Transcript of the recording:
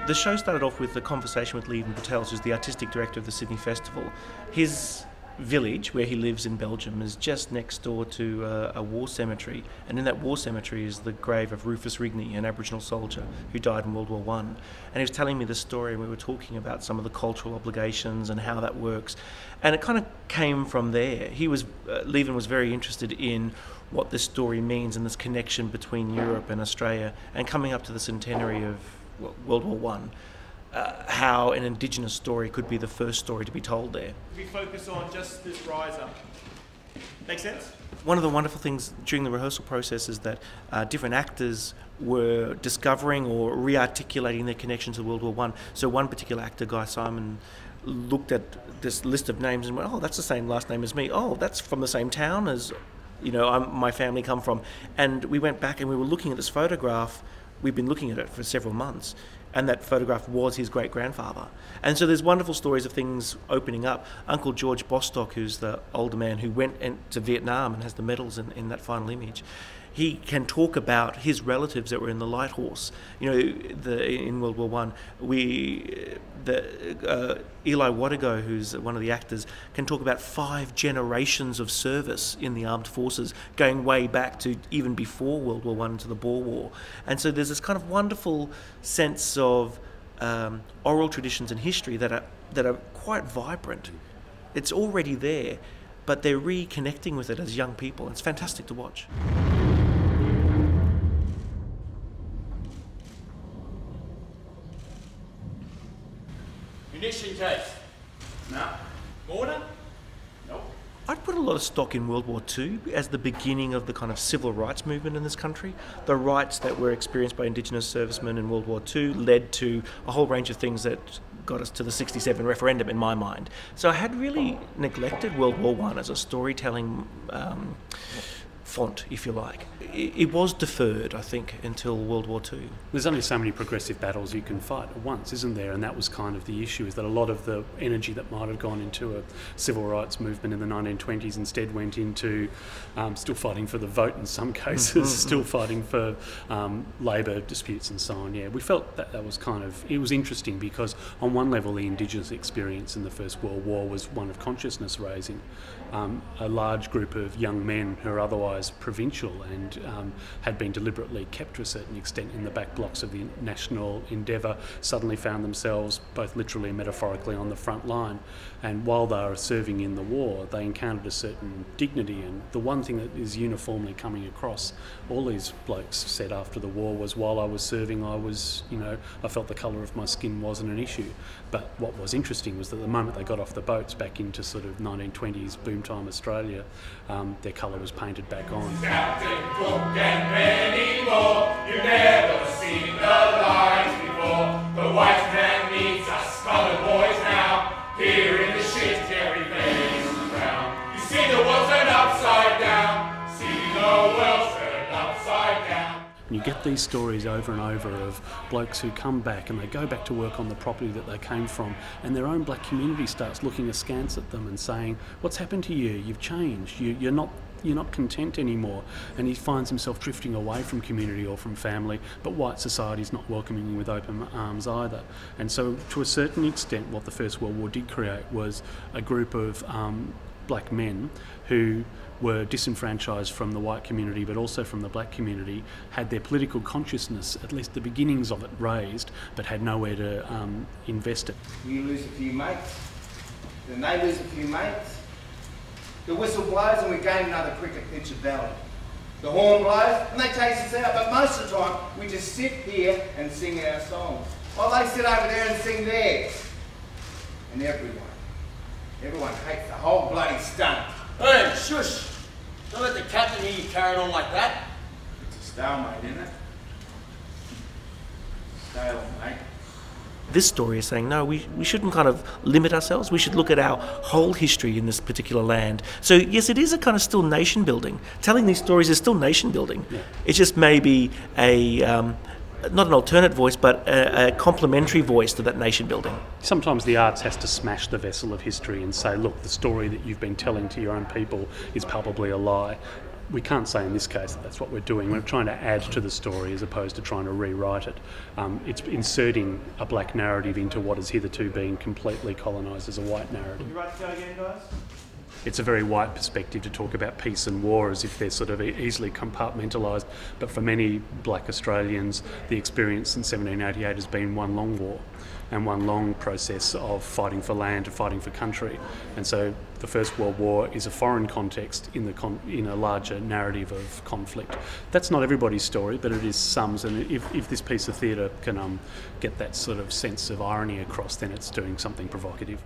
The show started off with a conversation with Leon Patel, who's the artistic director of the Sydney Festival. His village, where he lives in Belgium, is just next door to a war cemetery, and in that war cemetery is the grave of Rufus Rigney, an Aboriginal soldier who died in World War I. And he was telling me the story, and we were talking about some of the cultural obligations and how that works. And it kind of came from there. Levan was very interested in what this story means and this connection between Europe and Australia, and coming up to the centenary of World War I, how an Indigenous story could be the first story to be told there. We focus on just this riser. Make sense? One of the wonderful things during the rehearsal process is that different actors were discovering or re-articulating their connection to World War I. So one particular actor, Guy Simon, looked at this list of names and went, oh, that's the same last name as me. Oh, that's from the same town as my family come from. And we went back and we were looking at this photograph. We've been looking at it for several months, and that photograph was his great-grandfather. And so there's wonderful stories of things opening up. Uncle George Bostock, who's the older man who went to Vietnam and has the medals in that final image, he can talk about his relatives that were in the Light Horse. In World War I, Eli Wadigo, who's one of the actors, can talk about 5 generations of service in the armed forces, going way back to even before World War I, to the Boer War. And so there's this kind of wonderful sense of oral traditions and history that are quite vibrant. It's already there, but they're reconnecting with it as young people. It's fantastic to watch. Munition case? No. Mortar? Nope. I'd put a lot of stock in World War II as the beginning of the kind of civil rights movement in this country. The rights that were experienced by Indigenous servicemen in World War II led to a whole range of things that got us to the 67 referendum in my mind. So I had really neglected World War I as a storytelling font, if you like. It was deferred, I think, until World War II. There's only so many progressive battles you can fight at once, isn't there? And that was kind of the issue, is that a lot of the energy that might have gone into a civil rights movement in the 1920s instead went into still fighting for the vote in some cases, still fighting for labour disputes and so on. Yeah, we felt that was it was interesting because on one level the Indigenous experience in the First World War was one of consciousness raising. A large group of young men who are otherwise provincial and had been deliberately kept to a certain extent in the back blocks of the national endeavour suddenly found themselves both literally and metaphorically on the front line. And while they were serving in the war, they encountered a certain dignity. And the one thing that is uniformly coming across all these blokes said after the war was, while I was serving, I felt the colour of my skin wasn't an issue. But what was interesting was that the moment they got off the boats back into sort of 1920s boomtime Australia, their colour was painted back on. Captain Cook and many more, you've never seen the lines before. The white man meets us coloured boys now, here in the shit carry face around. You see the world turned upside down, see the world turned upside down. And you get these stories over and over of blokes who come back and they go back to work on the property that they came from, and their own black community starts looking askance at them and saying, what's happened to you? You've changed. You're not content anymore. And he finds himself drifting away from community or from family, but white society is not welcoming him with open arms either. And so to a certain extent what the First World War did create was a group of black men who were disenfranchised from the white community but also from the black community, had their political consciousness, at least the beginnings of it, raised, but had nowhere to invest it. We lose a few mates, then they lose a few mates. The whistle blows and we gain another cricket pitch at Valley. The horn blows and they chase us out, but most of the time we just sit here and sing our songs, while they sit over there and sing theirs. And everyone hates the whole bloody stunt. Hey, shush! Don't let the captain hear you carrying on like that. It's a stalemate, isn't it? Stalemate. this story is saying, no, we shouldn't kind of limit ourselves. We should look at our whole history in this particular land. So yes, it is a kind of still nation building. Telling these stories is still nation building. Yeah. It's just maybe not an alternate voice, but a complementary voice to that nation building. Sometimes the arts has to smash the vessel of history and say, look, the story that you've been telling to your own people is palpably a lie. We can't say in this case that that's what we're doing. We're trying to add to the story as opposed to trying to rewrite it. It's inserting a black narrative into what has hitherto been completely colonised as a white narrative. You right to go again, guys? It's a very white perspective to talk about peace and war as if they're sort of easily compartmentalised, but for many black Australians, the experience in 1788 has been one long war and one long process of fighting for land and fighting for country. And so the First World War is a foreign context in a larger narrative of conflict. That's not everybody's story, but it is some's, and if this piece of theatre can get that sort of sense of irony across, then it's doing something provocative.